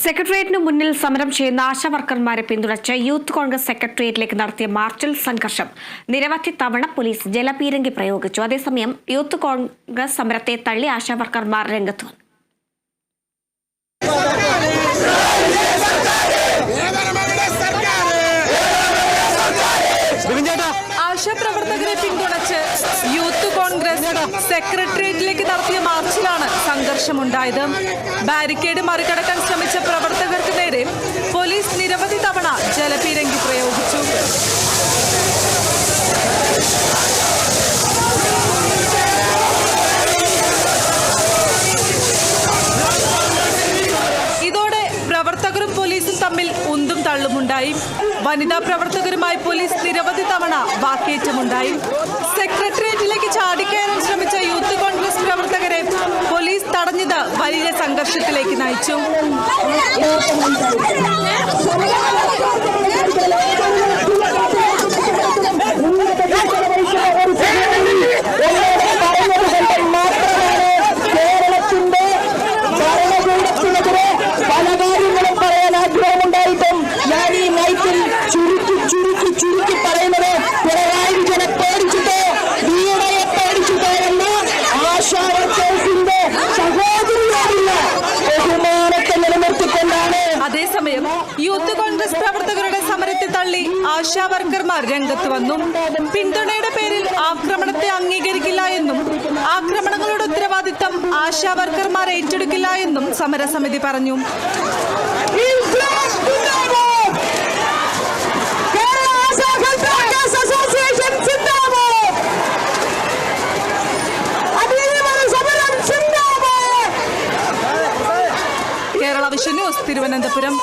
സെക്രട്ടേറിയറ്റിന് മുന്നിൽ സമരം ചെയ്യുന്ന ആശാവർക്കർമാരെ പിന്തുണച്ച് യൂത്ത് കോൺഗ്രസ് സെക്രട്ടേറിയറ്റിലേക്ക് നടത്തിയ മാർച്ചിൽ സംഘർഷം. നിരവധി തവണ പോലീസ് ജലപീരങ്കി പ്രയോഗിച്ചു. അതേസമയം യൂത്ത് കോൺഗ്രസ് സമരത്തെ തള്ളി ആശാവർക്കർമാർ രംഗത്ത് വന്നു. ആശാപ്രവർത്തകരെ പിന്തുണച്ച് യൂത്ത് കോൺഗ്രസ് സെക്രട്ടേറിയറ്റിലേക്ക് നടത്തിയ മാർച്ചിലാണ് സംഘർഷമുണ്ടായത്. ബാരിക്കേഡ് മറികടക്കാൻ ശ്രമിച്ച പ്രവർത്തകർക്ക് നേരെ പോലീസ് നിരവധി തവണ ജലപീരങ്കി പ്രയോഗിച്ചു. ഇതോടെ പ്രവർത്തകരും പോലീസും തമ്മിൽ ഉന്തും തള്ളുമുണ്ടായി. വനിതാ പ്രവർത്തകരുമായി പോലീസ് നിരവധി തവണ വാക്കേറ്റമുണ്ടായി. സെക്രട്ടേറിയറ്റിലേക്ക് ചാടിക്കയറാൻ ശ്രമിച്ച യൂത്ത് കോൺഗ്രസ് പ്രവർത്തകരെ പോലീസ് തടഞ്ഞത് വലിയ സംഘർഷത്തിലേക്ക് നയിച്ചു. അതേസമയം യൂത്ത് കോൺഗ്രസ് പ്രവർത്തകരുടെ സമരത്തെ തള്ളി ആശാവർക്കർമാർ രംഗത്ത് വന്നു. പിന്തുണയുടെ പേരിൽ ആക്രമണത്തെ അംഗീകരിക്കില്ല എന്നും ആക്രമണങ്ങളുടെ ഉത്തരവാദിത്തം ആശാവർക്കർമാർ ഏറ്റെടുക്കില്ല എന്നും സമരസമിതി പറഞ്ഞു. Kerala vision news, Thiruvananthapuram.